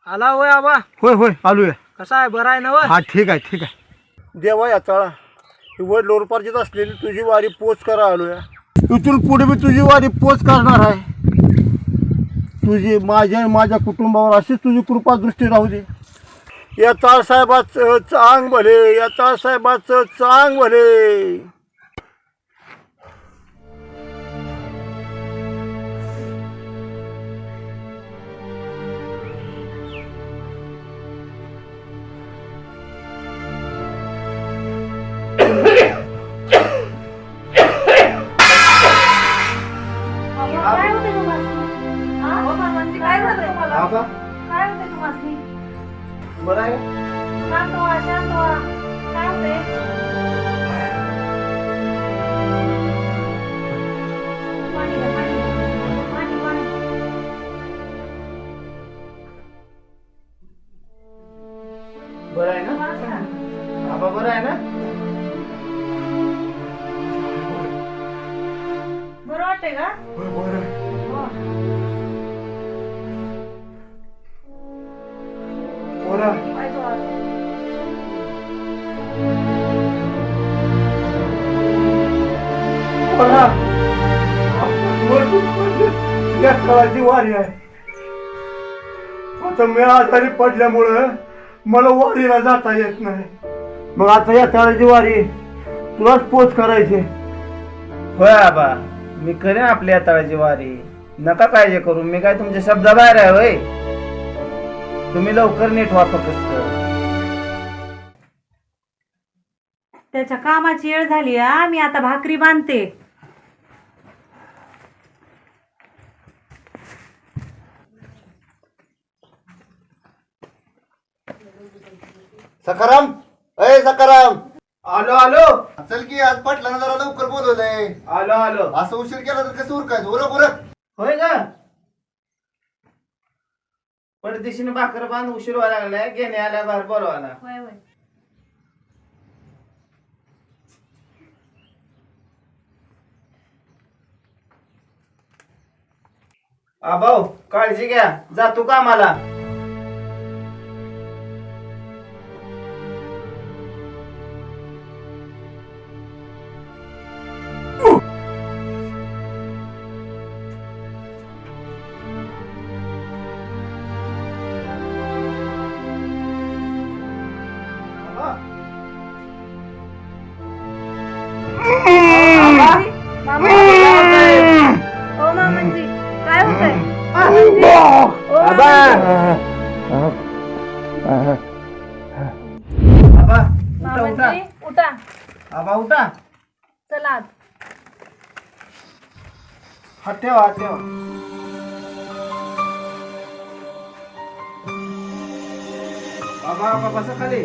आला होय आबा. होय होय आलोय. कसा आहे, बरा आहे ना? हा ठीक आहे ठीक आहे. देवा याचाळा वर लोरपार्जित असलेली तुझी वारी पोच करा आलोय. इथून पुढे मी तुझी वारी पोच करणार आहे. तुझी माझ्या कुटुंबावर अशीच तुझी कृपा दृष्टी राहू दे. या ताळसाहेबाचं चांग भले, या ताळसाहेबाचं चांग भले. काय होते तुम्हाला? बरं आहे. शांत व्हा, शांत व्हा. काय होते? पाणी घ्या, पाणी घ्या. पाणी, पाणी. बरं आहे ना बसा. आबा? बरं आहे ना? बरं वाटतंय का? बरं आहे. हो. बरं आहे. पाय धुवा. या काळाची वारी आहे. आता मी आजारी पडल्यामुळं मला वारीला जाता येत नाही. मग आता या काळाची वारी तुलाच पोच करायची. होय आबा, मी करेन आपल्या तळाची वारी. नका काळजी करू, मी काय तुमच्या शब्दाबाहेर आहे होय. तुम्ही लवकर नीट व्हा फक्त. त्याच्या कामाची वेळ झाली हा. मी आता भाकरी बांधते. सखाराम, अय सखाराम. आलो आलो चल की आज पटलं जरा लवकर बोलवलंय. आलो आलो. असं उशीर केला तर कसं उरकायचं? उरक उरक. होय का? परदेशीने भाकर बांध उशीर व्हायला लागलाय. घेणे आल्या बाहेर बोलवायला. होय होय. आबाऊ काळजी घ्या, जातो कामाला. मामा, ओ मामांजी, काय होतंय? आबा उठा उठा. मामांजी, उठा. आबा उठा. चला आत. हात ठेवा, हात ठेवा. आबा आबा बसा खाली.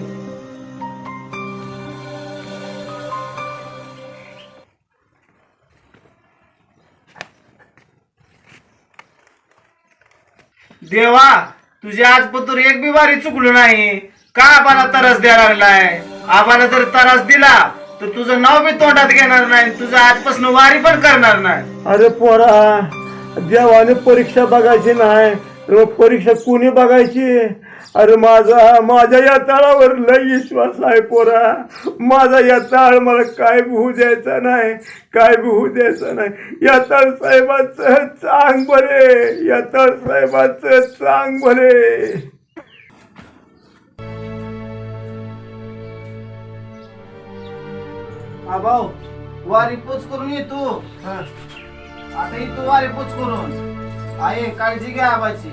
देवा, तुझी आजपतूर एक बी वारी चुकलो नाही. का आबाला त्रास द्यायला लागलाय? आबाला जर त्रास दिला तर तुझं नाव बी तोंडात घेणार नाही. तुझं आजपासून वारी पण करणार नाही. अरे पोरा, देवाने परीक्षा बघायची नाही तर मग परीक्षा कोणी बघायची? अरे माझ्या या तळावर लय विश्वास आहे पोरा. माझा या तळ मला काय बी होऊ द्यायचा नाही, काय बी होऊ द्यायचा नाही. या तळ साहेबाचं चांग भले, या तळ साहेबाचं चांग भले. आबाऊ वारी पोच करून येतो. आता येतो वारी पोच करून. आहे काळजी घ्या आबाची.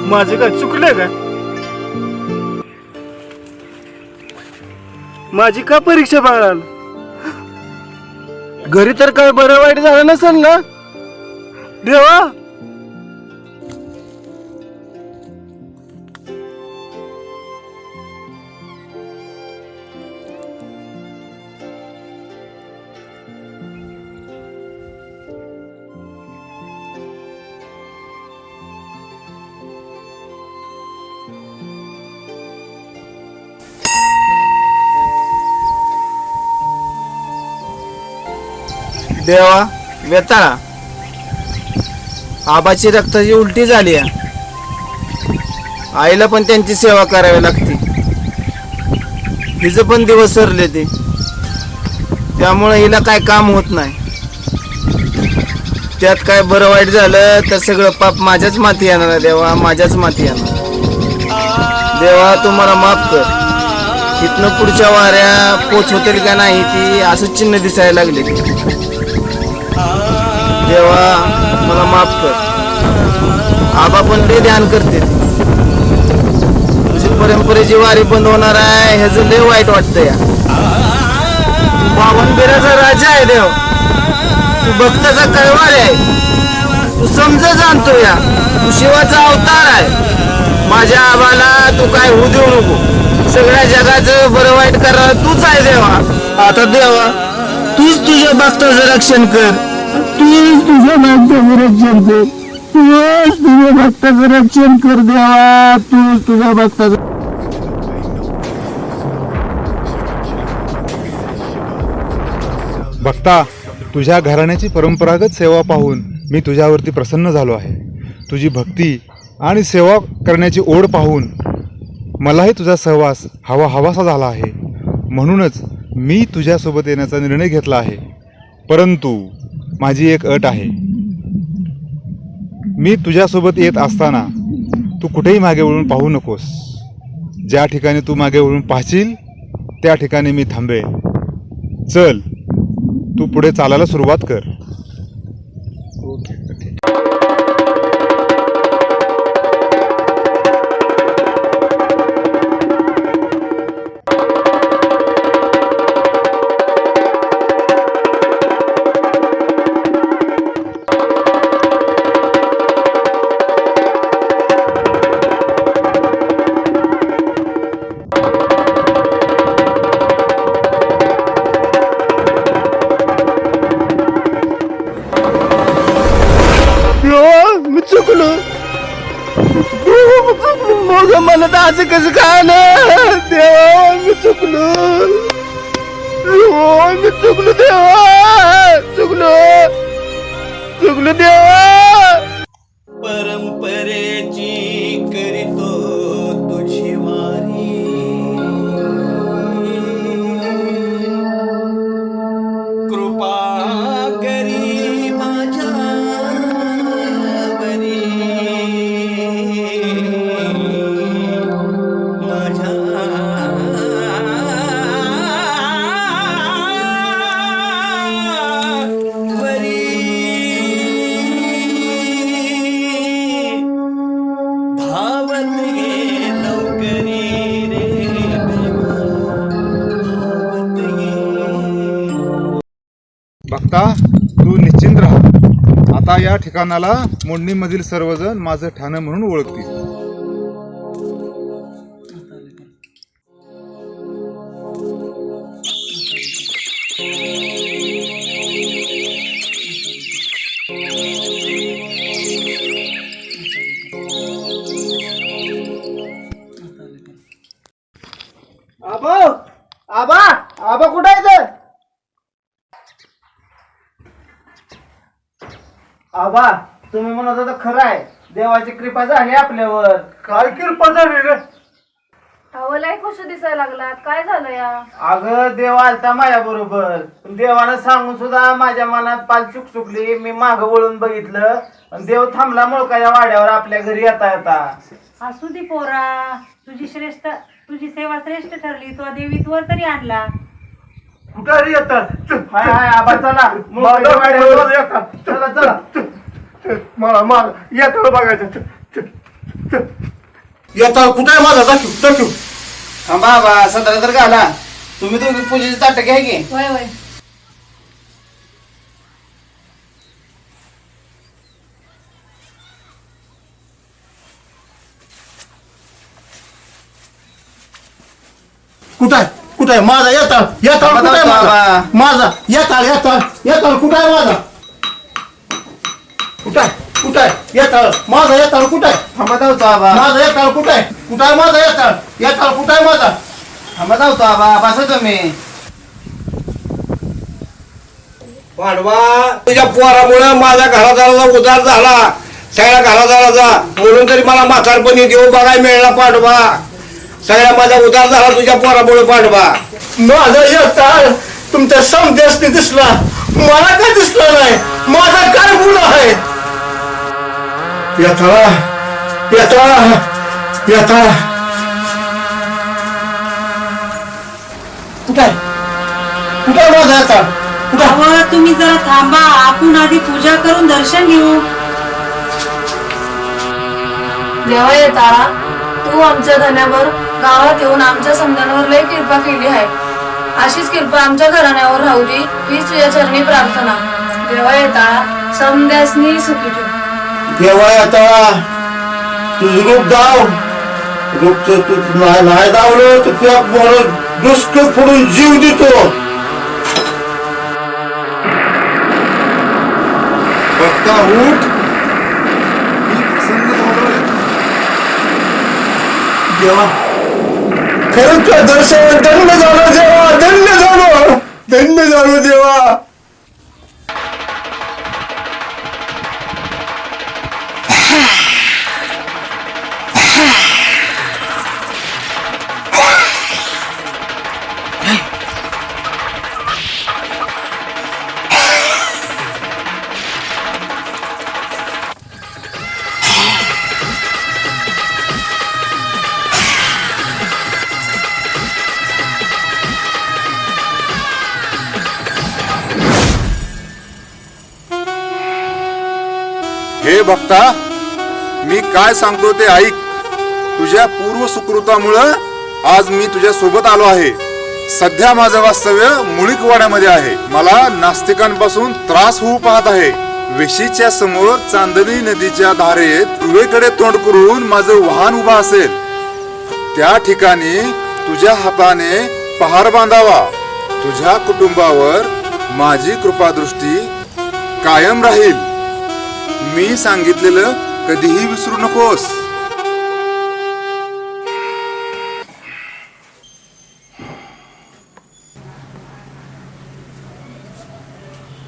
माझे काय चुकले का? माझी का परीक्षा बघायला? घरी तर काय बरं वाईट झालं नसेल ना देवा? देवा वेताळा, आबाची रक्ताची उलटी झाली आहे. आईला पण त्यांची सेवा करावी लागते. हिचं पण दिवस सरले ते, त्यामुळे हिला काय काम होत नाही. त्यात काय बरं वाईट झालं तर सगळं पाप माझ्याच माथी येणार आहे देवा, माझ्याच माथी येणार. देवा तू मला माफ कर. इथनं पुढच्या वाऱ्या पोच होतील का नाही ती असं चिन्ह दिसायला लागले. देवा मला माफ कर. आबा पण लय ध्यान करते. तुझी परंपरेची वारी बंद होणार आहे ह्याचं लय वाईट वाटतं या. तू बावनबिराचा राजा आहे देव. तू भक्ताचा कैवार आहे. तू समज जाणतो या. तू शिवाचा अवतार आहे. माझ्या आबाला तू काय होऊ देऊ नको. सगळ्या जगाचं बरं वाईट करणार तूच आहे देवा. आता देवा तूच तुझ्या भक्ताचं रक्षण कर. तूच तुझ्या भक्ताचं रक्षण कर. तूच तुझ्या भक्ताचं रक्षण कर देवा. तूच तुझ्या भक्ताचं. भक्ता, तुझ्या घराण्याची परंपरागत सेवा पाहून मी तुझ्यावरती प्रसन्न झालो आहे. तुझी भक्ती आणि सेवा करण्याची ओढ पाहून मलाही तुझा सहवास हवासा झाला आहे. म्हणूनच मी तुझ्यासोबत येण्याचा निर्णय घेतला आहे. परंतु माझी एक अट आहे. मी तुझ्यासोबत येत असताना तू कुठेही मागे वळून पाहू नकोस. ज्या ठिकाणी तू मागे वळून पाहशील त्या ठिकाणी मी थांबेन. चल, तू पुढे चालायला सुरुवात कर. मी चुकलो. मग मला तर असं कसं काय आलं देवा? मी चुकलो. मी चुकलो देवा. चुकलो देवा. परंपरेची करीतो तुझी वारी. कृपा करी माझ्यावरी. धावत ये लवकरी रे देवा. धावत ये. भक्ता, तू निश्चिंत राहा. आता या ठिकाणाला मोडणीमधील सर्वजण माझं ठाणं म्हणून ओळखतील. आबा आबा आबा कुठे आहे? आबा तुम्ही म्हणत होता खरं आहे. देवाची कृपा झाली आपल्यावर. काय कृपा झाली रे? लय खुश दिसायला लागलात. काय झालं या? अगं देव आलता माझ्या बरोबर. देवानं सांगून सुद्धा माझ्या मनात पाल चुकली. मी माग वळून बघितलं आणि देव थांबला मुळकाच्या वाड्यावर आपल्या घरी येता येता. असू दे पोरा. तुझी सेवा श्रेष्ठ ठरली. तो देवीत वर तरी आणला. कुठे येतात? हाय हाय आबा चला मुळकाच्या वाड्यावर. चला चला. मला येतं बघायचं. येता कुठे आहे माझा दाखव दाखव. थांबा बा 17 तर घाला. तुम्ही दोघी पूजेची ताट घ्या की. वय वय कुठे आहे माझा येताळ येताळ कुठे आहे माझा माझा येताळ येताळ येताळ कुठे आहे माझा कुठे आहे येताळ माझा येताळ कुठे आहे थांबा धावतो आबा. माझा येताळ कुठे आहे माझा येताळ येताळ कुठे आहे माझा थांबा धावतो आबा. बसा तुम्ही. पांडवा तुझ्या पोरामुळे माझ्या घरादाराचा उद्धार झाला सगळ्या घरादाराचा म्हणून तरी मला म्हातारपणी देऊ बघायला मिळाला पांडवा सगळ्या माझा उद्धार झाला तुझ्या पोरामुळे पांडवा माझा येताळ तुमच्या समध्यासनी दिसला मला काय दिसला नाही माझा काय गुण आहे येताळा येताळा येताळा कुठे कुठे माझा येताळ अहो तुम्ही जरा थांबा, आपण आधी पूजा करून दर्शन घेऊ. देवा येताळा तू आमच्या धन्यावर गावात येऊन आमच्या समजांवर लय कृपा केली आहे. अशीच कृपा आमच्या घराण्यावर राहू दे हीच तुझ्या चरणी प्रार्थना. देवा येताळा समध्यासनी सुखी ठेव. देवा येताळा तुझं रूप दाव रूप तू नाही दावलं तर तुझ्या पोरं दुष्क फोडून जीव देतो बघता उठ. मी प्रसन्न झालोय. देवा खरंच तुझं दर्शन धन्य झालं देवा धन्य झालो देवा हे भक्ता, मी काय सांगतो ते ऐक. तुझ्या पूर्व सुकृतामुळं आज मी तुझ्या सोबत आलो आहे. सध्या माझं वास्तव्य मुळीकवाड्यामध्ये आहे. मला नास्तिकांपासून त्रास होऊ पाहत आहे. वेशीच्या समोर चांदणी नदीच्या धारेत पूर्वेकडे तोंड करून माझं वाहन उभा असेल. त्या ठिकाणी तुझ्या हाताने पहार बांधावा. तुझ्या कुटुंबावर माझी कृपादृष्टी कायम राहील. मी सांगितलेलं कधीही विसरू नकोस.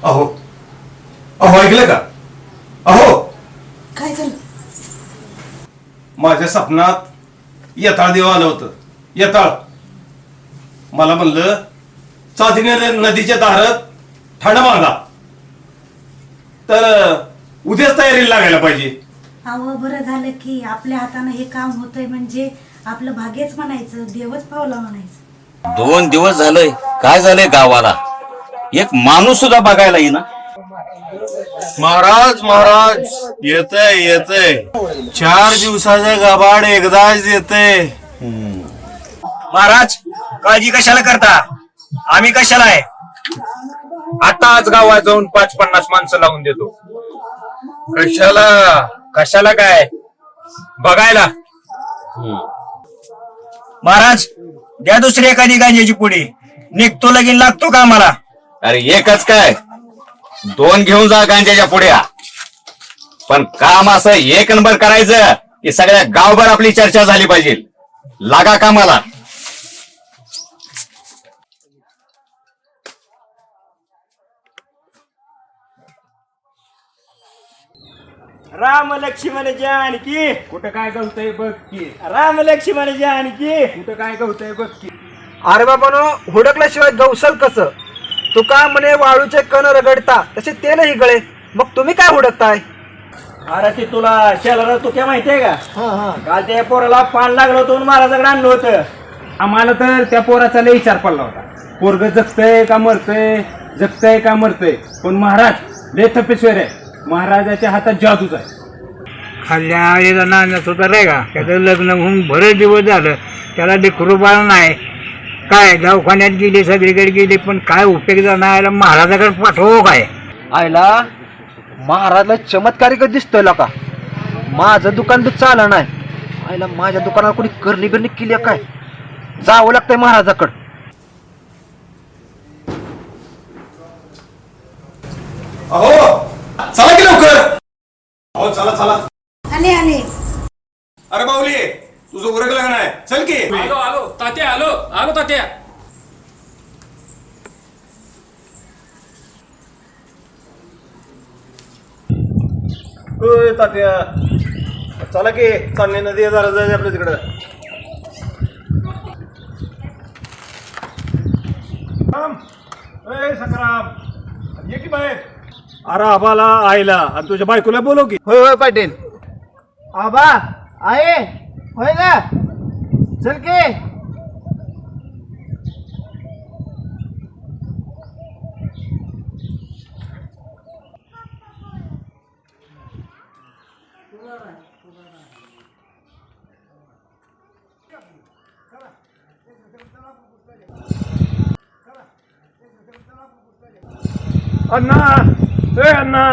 अहो अहो ऐकलं का अहो काय झालं? माझ्या स्वप्नात येताळ देव आलं होतं. येताळ मला म्हणलं चांदणी नदीच्या दारात ठाणं बांधा तर उद्याच तयारीला लागायला पाहिजे. अहो बरं झालं की आपल्या हातानं हे काम होतंय म्हणजे आपलं भाग्यच म्हणायचं, देवच पावला म्हणायचं. 2 दिवस झालंय काय झालंय गावाला एक माणूस सुद्धा बघायला येईना. महाराज महाराज येतय येतय 4 दिवसाचं गबाड एकदाच येतय. महाराज काळजी कशाला करता, आम्ही कशाला आहे. आता आज गावात जाऊन 5-50 माणसं लावून देतो. कशाला काय बघायला. महाराज द्या दुसरी एखादी गांजाची पुडी, निघतो लगीन लागतो का आम्हाला. अरे एकच काय 2 घेऊन जा गांजाच्या पुढ्या. पण काम असं 1 नंबर करायचं की सगळ्या गावभर आपली चर्चा झाली पाहिजे. लागा कामाला. राम लक्ष्मण जानकी. कुठं काय गवतय बघ की. राम लक्ष्मण जानकी. कुठं काय गवतय बघ की. अरे बाबानो हुडकल्याशिवाय गवसल कसं. तू का म्हणे वाळूचे कण रगडता तसे तेल ही गळे, मग तुम्ही काय हुडकताय. अरे ते तुला शेलाला तू काय माहितीये का. काल त्या पोराला पान लागलं होतं महाराजाकडे आणलं होतं. आम्हाला तर त्या पोराचा लय विचार पडला होता. पोरग जगतय का मरतय पण महाराज लय तपेश्वर आहे. महाराजाच्या हातात जादूच आहे. खाल्ल्या आळीला नाण्यात होता रे का त्याचं लग्न होऊन बरेच दिवस झालं त्याला लेकरू बाळ नाही काय दवाखान्यात गेली सगळीकडे गेली पण काय उपयोग नाही आला महाराजाकडे पाठवू काय आयला महाराजला चमत्कारिक दिसतोय का माझं दुकान बी चाललं नाही आयला माझ्या दुकानाला कोणी करणी बिरणी केली आहे काय जावं लागतंय महाराजाकडं अहो चला की लवकर. अहो चला चला. आले आले अरे बाहुली तुझं उरक लग्न आहे चल की. आलो आलो तात्या आलो आलो तात्या. ओय तात्या चला की चांदणी नदी जरा जायचं आपल्या तिकडं. संग्राम ये की बाहेर. अरे आबाला आईला आणि तुझ्या बायकोला बोलव की. होय होय पाटील. आबा आहे होय ना चल की. अण्णा ए अण्णा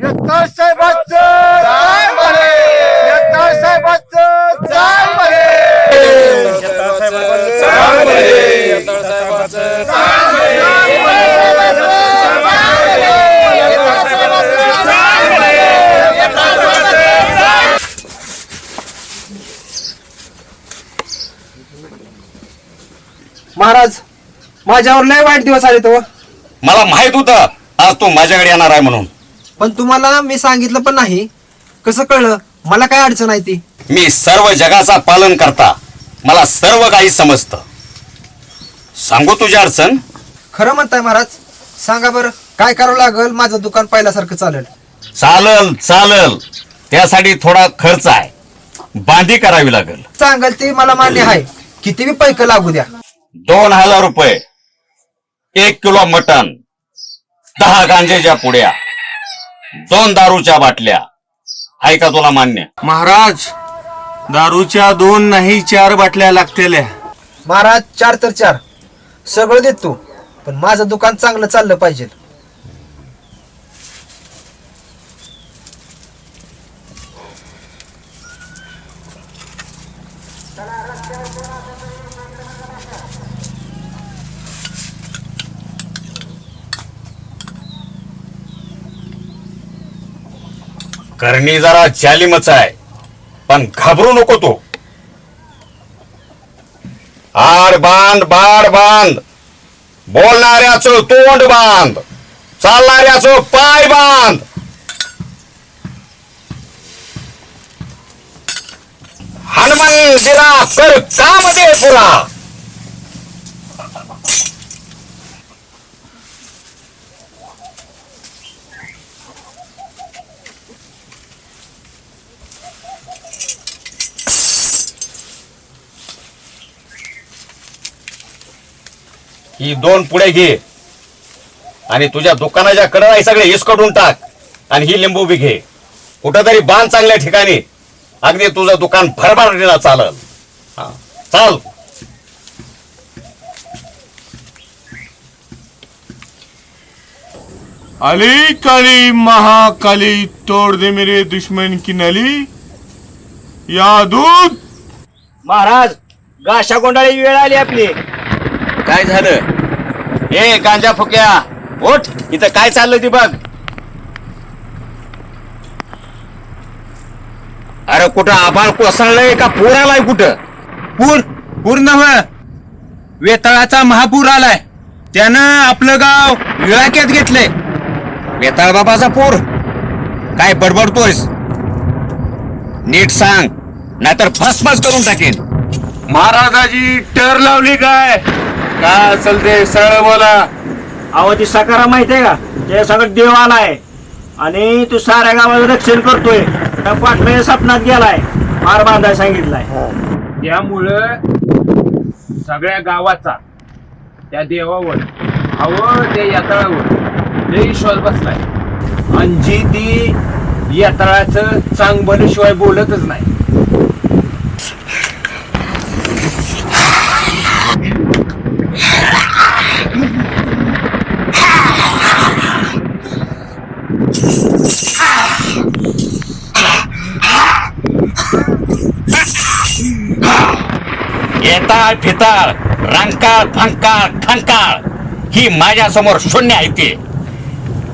यत्ताळ साहेबांचं जय म्हणे. यत्ताळ साहेबांचं जय म्हणे. यत्ताळ साहेबांचं जय म्हणे. यत्ताळ साहेबांचं जय म्हणे. यत्ताळ साहेबांचं जय म्हणे. यत्ताळ साहेबांचं जय. महाराज माझ्यावर लय वाईट दिवस आले तो मला माहित होतं आज तू माझ्याकडे येणार आहे म्हणून. पण तुम्हाला मी सांगितलं पण नाही कसं कळलं मला काय अडचण आहे ती मी सर्व जगाचा पालन करता मला सर्व काही समजतं. सांगू तुझी अडचण. खरं म्हणताय महाराज सांगा बरं काय करावं लागल माझं दुकान पहिल्यासारखं चालेल चालल चालल त्यासाठी थोडा खर्च आहे. बांधी करावी लागेल. सांगाल ते मला मान्य आहे किती बी पैक लागू द्या. 2000 रुपये 1 किलो मटण 10 गांजेच्या पुड्या 2 दारूच्या बाटल्या आहे का तुला मान्य. महाराज दारूच्या 2 नाही 4 बाटल्या लागतील. महाराज 4 तर 4 सगळं देतो पण माझं दुकान चांगलं चाललं पाहिजे. करणी जरा जालिमच आहे पण घाबरू नको तू. आड बांध बाड बांध बोलणाऱ्याचं तोंड बांध चालणाऱ्याचं पाय बांध. हनुमान दिला तर काम दे तुला. ही 2 पुढे घे आणि तुझ्या दुकानाच्या कडा सगळे इसकडून टाक आणि ही लिंबू बी घे. कुठंतरी बांध चांगल्या ठिकाणी अगदी तुझं दुकान भरभराटीला चालल. चाल. अली काली महाकाली तोड़ दे मेरे दुश्मन की नली या दूध. महाराज गाशा गोंडाळी वेळ आली आपली. काय झालं. ए गांजा फुक्या उठ. इथं काय चाललं ती बघ. अरे कुठं आभाळ कोसळलंय का पूर आलाय कुठं. पूर नव्ह वेताळाचा महापूर आलाय त्यानं आपलं गाव विळाक्यात घेतलंय. बेताळ बाबाचा पोर काय बडबडतोयस? नीट सांग, नाहीतर भस्मच करून टाकेन. महाराजाची टर लावली काय असेल ते सरळ बोला. अहो ती सकारा माहितीये का, ते सगळं देव आलाय आणि तू साऱ्या गावाचं रक्षण करतोय. त्या पाटला सपनात गेलाय, मार बांधाय सांगितलाय. त्यामुळं सगळ्या गावाचा त्या देवावर हवं त्या यात्रावर लय विश्वास बसलाय. आणि जी ती यात्राचं चांग बनल्याशिवाय बोलतच नाही. येताळ फिताळ रंकाळ फंकाळ खंकाळ ही माझ्या समोर शून्य आहे. ते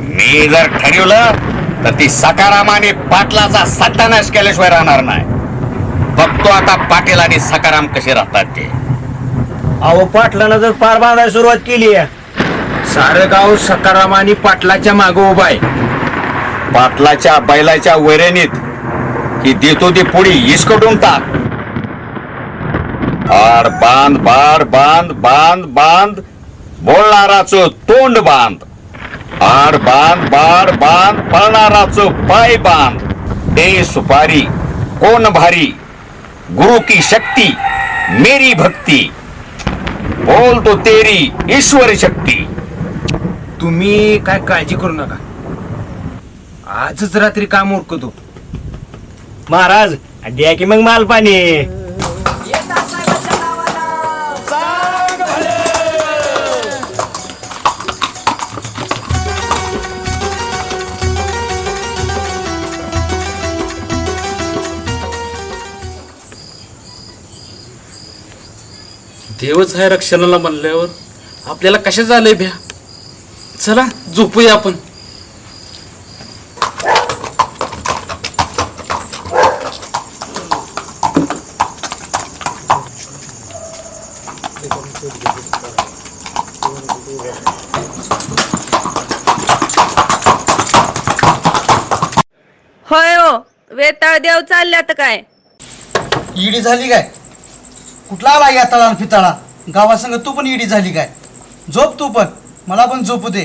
मी जर ठरवलं तर ती सकारामाने पाटलाचा सत्यानाश केल्याशिवाय राहणार नाही. बघतो आता पाटील आणि सकाराम कसे राहतात ते. अहो पाटलानं जर पार बांधायला सुरुवात केली आहे, सारं गाव सकाराम आणि पाटलाच्या मागं उभा आहे. पाटलाच्या बैलाच्या वैरणीत ही देतो ती पुढी इसकटून टाक. आड बांध बाड बांध बांध बांध बोलणाराचं तोंड बांध. आड बांध बाड बांध पळणाराचं पाय बांध. दे सुपारी कोण भारी, गुरु की शक्ती मेरी भक्ती, बोल तो तेरी ईश्वर शक्ती. तुम्ही काय काळजी करू नका, आजच रात्री काम उरकतो. महाराज द्या की मग माल पाणी. देवच आहे रक्षणाला म्हणल्यावर आपल्याला कशा झालंय भ्या. चला झोपूया आपण. होय हो, वेताळ देव चालल्यात काय? ईडी झाली काय? कुठला आला या तळाला फिताळा? गावासंग तू पण ईडी झाली काय? झोप तू पण, मला पण झोपू दे.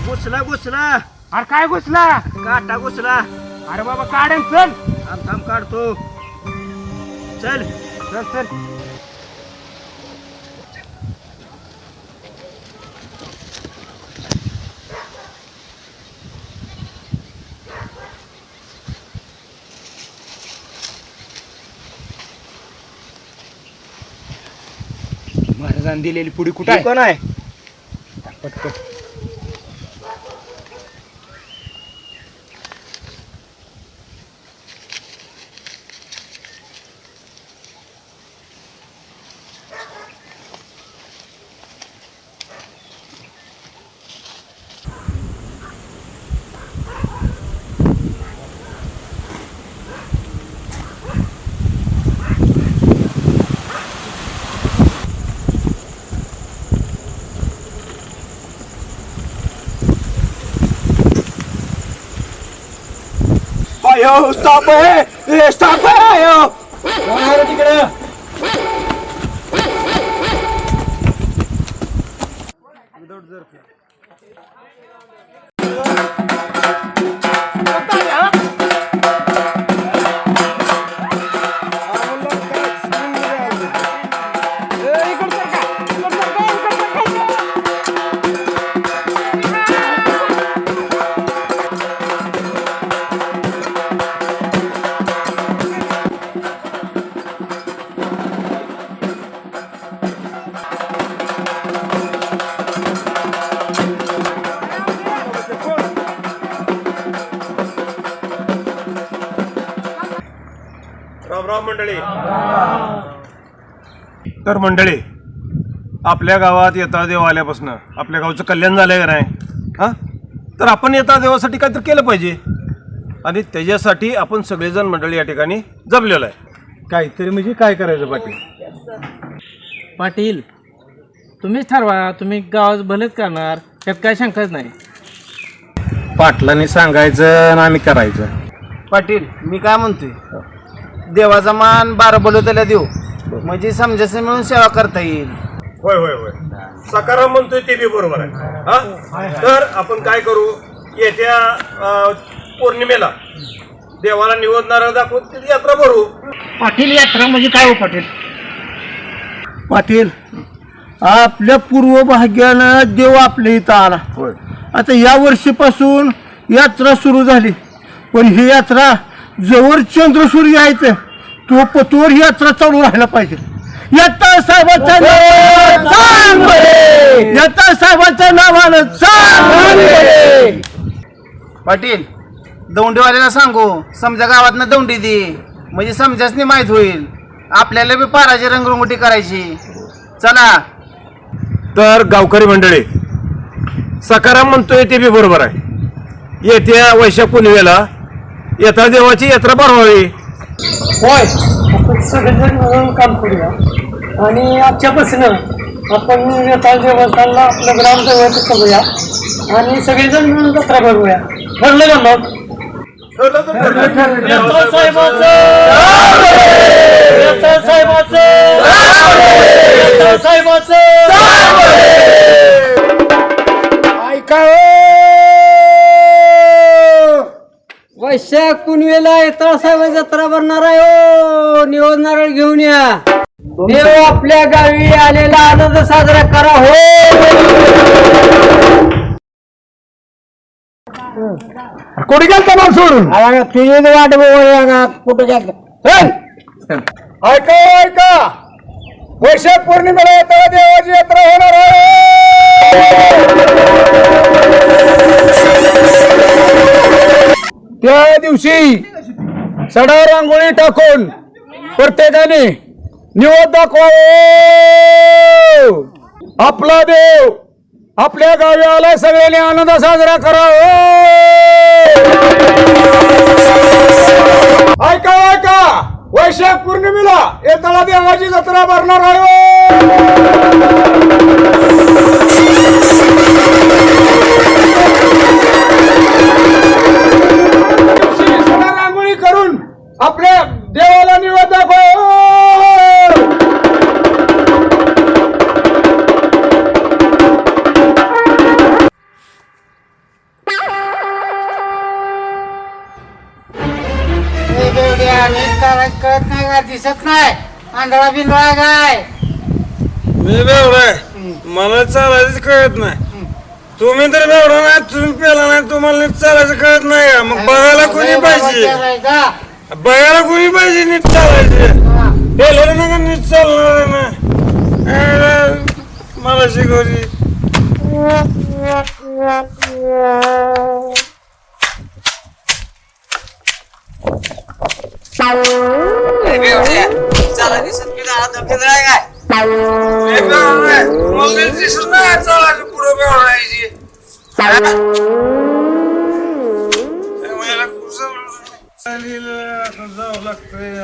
घुसला घुसला, अरे काय घुसला? काटा घुसला. अरे बाबा काढेन चल. थांब थांब काढतो. चल चल चल. महाराजांनी दिलेली पुडी कुठे आहे? कोण आहे? पटकन. अयो स्टॉप आहे, स्टॉप आहे. अयो कोण आहे रे तिकडं? राम राम मंडळी. तर मंडळी, आपल्या गावात येता देव आल्यापासून आपल्या गावचं कल्याण झालंय का नाही? हा, तर आपण येता देवासाठी काहीतरी केलं पाहिजे. आणि त्याच्यासाठी आपण सगळेजण मंडळी या ठिकाणी जमलेलो आहे. काहीतरी म्हणजे काय करायचं पाटील? पाटील तुम्हीच ठरवा, तुम्ही गावात भलेच करणार, त्यात काय शंकाच नाही. पाटलांनी सांगायचं आणि आम्ही करायचं. पाटील मी काय म्हणतोय, देवाचा मान बारा बोलवत्याला देऊ, म्हणजे समजायचं मिळून सेवा करता येईल. होय होय होय, सकाराम म्हणतोय ते बी बरोबर आहे. हा, तर आपण काय करू, येत्या पौर्णिमेला देवाला निवद नारळ दाखवून ती यात्रा भरू. पाटील यात्रा म्हणजे काय हो पाटील? पाटील आपल्या पूर्व भाग्यानं देव आपल्या इथं आला. आता या वर्षीपासून यात्रा सुरू झाली, पण ही यात्रा जवळ चंद्रसूर्य आहे तो पतोर ही यात्रा चालू राहायला पाहिजे. यात्रा साहेबांच्या नावानं चाल बरे! यात्रा साहेबांच्या नावानं चाल बरे! पाटील दौंडीवाल्याला सांगू, समजा गावातनं दौंडी दे, म्हणजे समजाच नाही माहीत होईल. आपल्याला बी पाराची रंगरंगोटी करायची. चला. तर गावकरी मंडळी, सकाराम म्हणतोय ते बी बरोबर आहे. येत्या वैशाख पौर्णिमेला येता देवाची यात्रा भरवावी. होय, आपण सगळेजण मिळून काम करूया आणि आजच्यापासून आपण येता देवस्थानला आपलं ग्रामदैवत करूया आणि सगळेजण मिळून जत्रा भरवूया. ठरलं का मग? वैशाख पुनवेला येताळ साहेब जत्रा भरणार आहे हो. निवड नारळ घेऊन या. देव आपल्या गावी आलेला आनंद साजरा करा हो. कोणी गेलता मला सोडून? तुझी वाट बघूया कुठं गेलं. ऐका ऐका, वैशाख पौर्णिमेला येताळा देवाची यात्रा होणार आहे. त्या दिवशी सडा रांगोळी टाकून प्रत्येकाने निवद दाखवावं. आपला देव आपल्या गावी आला, सगळ्यांनी आनंद साजरा करावा. ऐका ऐका, वैशाख पौर्णिमेला येताळा देवाची जत्रा भरणार आहे. रांगोळी करून आपल्या देवाला निवद दाखवा. कळत नाही का, दिसत नाही, आंधळा बिंधळा काय? मी बेवडाय, मला चालायचं कळत नाही. तुम्ही तर बेवडा नाही, तुम्ही पेला नाही, तुम्हाला नीट चालायचं कळत नाही का? मग बघायला कोणी पाहिजे, बघायला कोणी पाहिजे नीट चालायचं. पेलं ना का नीट चालणार ना, मला शिकवली. जावं लागतंय.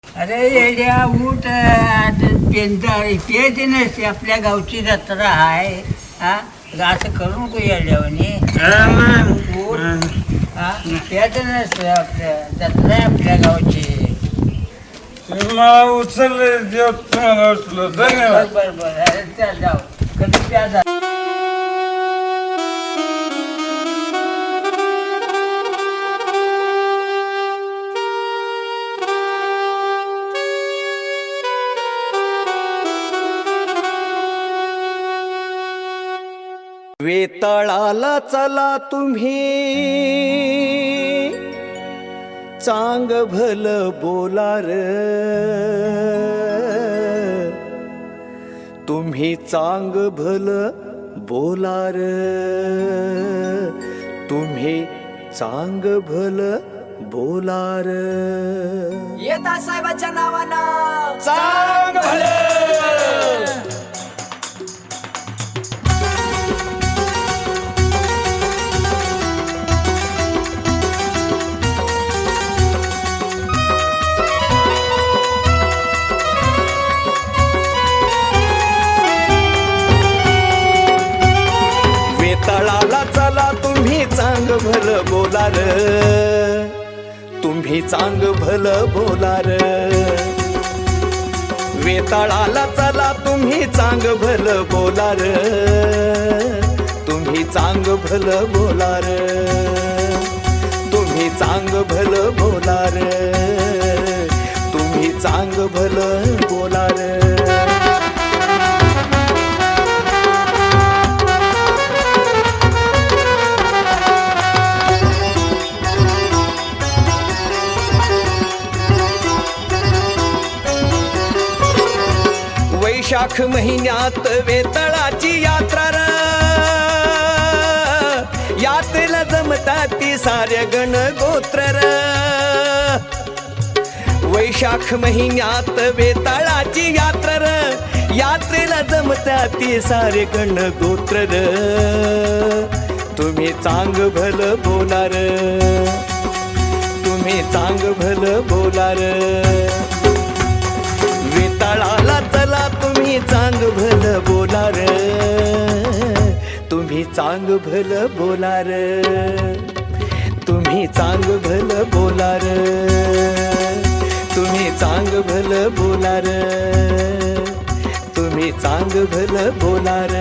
अरे येड्या उठ, पेज नसते, आपल्या गावची जत्रा आहे. हा असं करू नको येड्यावानी. पेज नसते, आपल्या जत्रा आहे आपल्या गावची. मला उचलले देव, तुम्हाला उचलं. धन्यवाद. बरोबर, अरे त्या जाऊ कधी प्याजा. वेताळाला चला तुम्ही, चांग भल बोलार. तुम्ही चांग भल बोलार, तुम्ही चांग भल बोलार येता साहेबाच्या नावानं चांग भलं वेताळाला चला तुम्ही चांग भलं बोलार तुम्ही चांग भलं बोलार वेताळाला चला तुम्ही चांग भलं बोलार तुम्ही चांग भलं बोलार तुम्ही चांग भलं बोलार तुम्ही चांग भलं बोलार वैशाख महिन्यात वेताळाची यात्रा र यात्रेला जमतात ती साऱ्या गण गोत्र र वैशाख महिन्यात वेताळाची यात्रा र यात्रेला जमतात ती सारे गण गोत्र र तुम्ही चांग भलं बोलार तुम्ही चांग भलं बोलार वेताळाला चला तुम्ही चांग भलं बोलार तुम्ही चांग भलं बोलार तुम्ही चांग भलं बोलार तुम्ही चांग भलं बोलार तुम्ही चांग भलं बोलार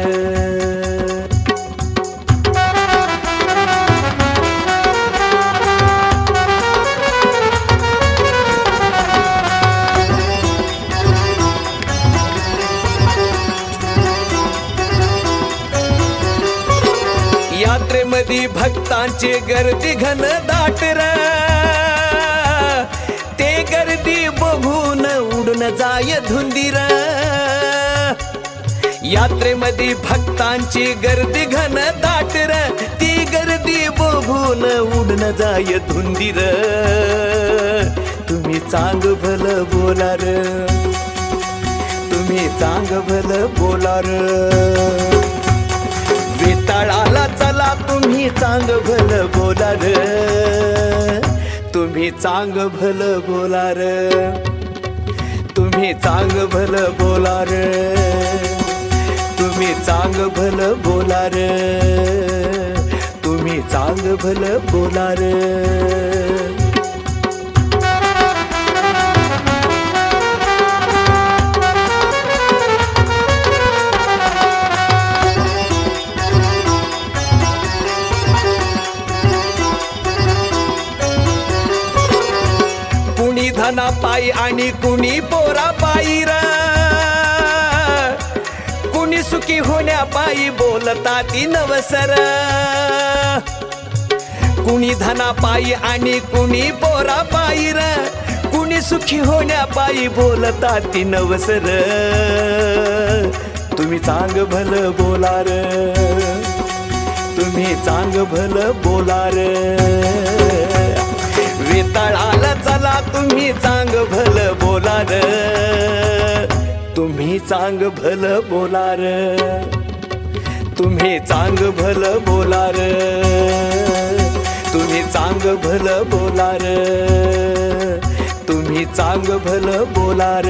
यात्रेमध्ये भक्तांची गर्दी घन दाटर ते गर्दी बघून उडून जाय धुंदीर यात्रेमध्ये भक्तांची गर्दी घन दाटर ती गर्दी बघून उडून जाय धुंदीर तुम्ही चांग भलं बोलार तुम्ही चांग भलं बोलार वेताळाला चला तुम्ही चांग भलं बोलार तुम्ही चांग भलं बोलार तुम्ही चांग भलं बोलार तुम्ही चांग भलं बोलार तुम्ही चांग भलं बोलार धना पायी आणि कुणी पोरा पायी र कुणी सुखी होण्या पायी बोलता ती नवसर कुणी धना पायी आणि कुणी पोरा पायी र कुणी सुखी होण्या पायी बोलता ती नवसर तुम्ही चांग भलं बोलार तुम्ही चांग भलं बोलार वेताळाला चला तुम्ही चांग भलं बोलार तुम्ही चांग भलं बोलार तुम्ही चांग भलं बोलार तुम्ही चांग भलं बोलार तुम्ही चांग भलं बोलार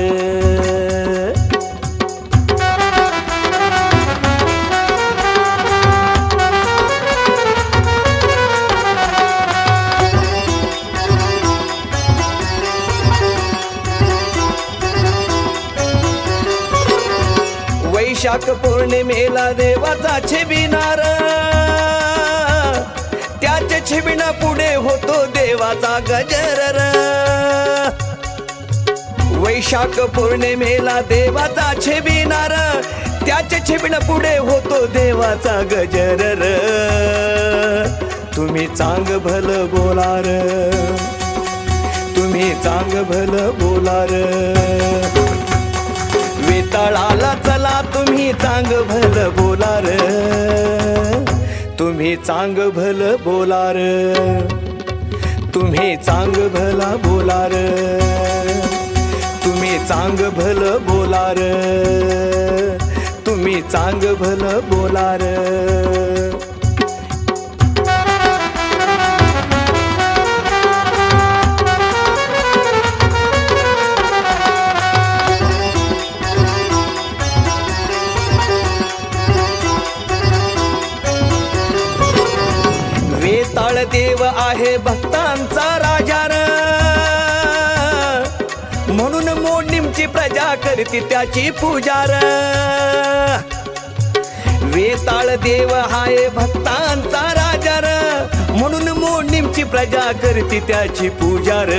वैशाख पौर्णिमेला देवाचा छबिनार त्याच्या छबिना पुढे होतो देवाचा गजर वैशाख पौर्णिमेला देवाचा छबिनार त्याच्या छबिना पुढे होतो देवाचा गजर तुम्ही चांग भलं बोलार तुम्ही चांग भलं बोलार वेताळाला चला तुम्ही चांग भलं बोलार तुम्ही चांग भलं बोलार तुम्ही चांग भला बोलार, तुम्ही चांग भल बोलार, तुम्ही चांग भल बोलार. वेताळ देव आहे भक्तांचा राजा र, म्हणून मोडणीमची प्रजा करते त्याची पूजा र. वेताळ देव आहे भक्तांचा राजा र, म्हणून मोडणीमची प्रजा करते त्याची पूजा र.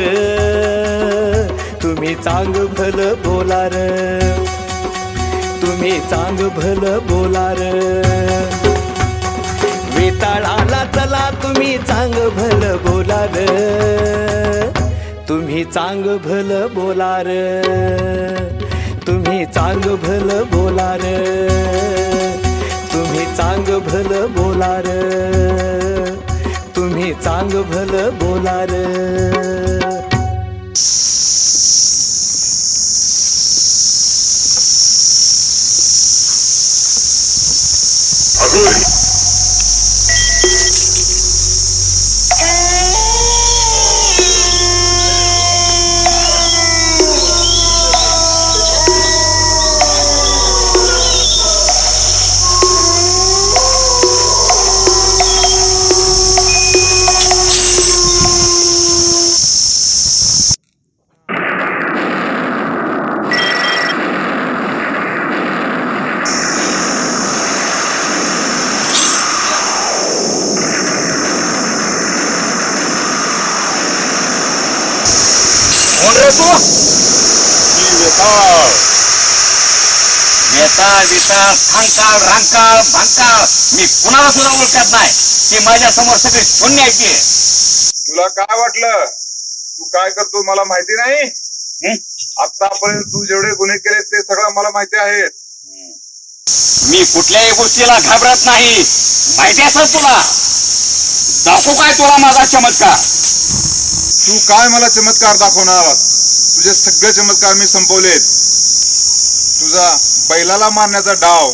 तुम्ही चांग भल बोलार, तुम्ही चांग भल बोलार. वेताळाला चला तुम्ही चांग भल बोलार, तुम्ही चांग भल बोलार, तुम्ही चांग भल बोलार, तुम्ही चांग भल बोलार, तुम्ही चांग भल बोलार. वेताळ विताळ खांकाळ रांकाळ भांकाळ मी कुणाला तुला ओळखत नाही. ती माझ्या समोर सगळी शून्य आहे. तुला काय वाटलं? तू काय करतो मला माहिती नाही? आतापर्यंत तू जेवढे गुन्हे केले ते सगळं मला माहिती आहे. मी कुठल्याही गोष्टीला घाबरत नाही, माहिती असेल तुला. दाखवू काय तुला माझा चमत्कार? तू काय मला चमत्कार दाखवणार? तुझे सगळे चमत्कार मी संपवलेत. तुझा बैलाला मारण्याचा डाव,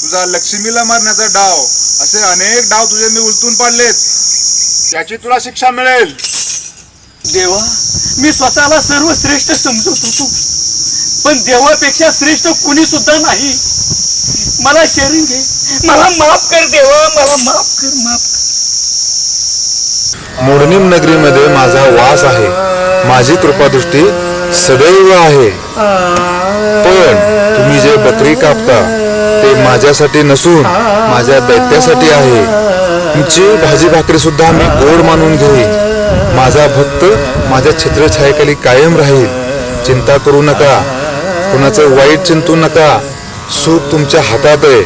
तुझा लक्ष्मीला मारण्याचा डाव, असे अनेक डाव तुझे मी उलटून पाडलेत. त्याची तुला शिक्षा मिळेल. देवा, मी स्वतःला सर्वश्रेष्ठ समजत होतो, पण देवापेक्षा श्रेष्ठ कुणी सुद्धा नाही. मला शरण घे, मला माफ कर देवा, मला माफ कर, माफ कर. मोडणीम नगरीमध्ये माझा वास आहे, माझी कृपादृष्टी सदैव आहे. पण तुम्ही जे बकरी कापता ते माझ्यासाठी नसून माझ्या दैत्यासाठी आहे. तुमची भाजी भाकरी सुद्धा मी गोड मानून घेईन. माझा भक्त माझ्या छत्रछायेखाली कायम राहील. चिंता करू नका, कुणाचं वाईट चिंतू नका. सुख तुमच्या हातात आहे.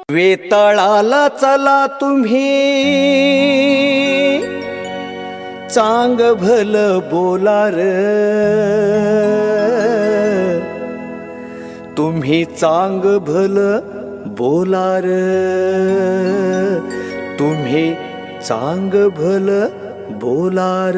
वेताळाला चला तुम्ही चांग भल बोलार, तुम्ही चांग भल बोलार, तुम्ही चांग भल बोलार.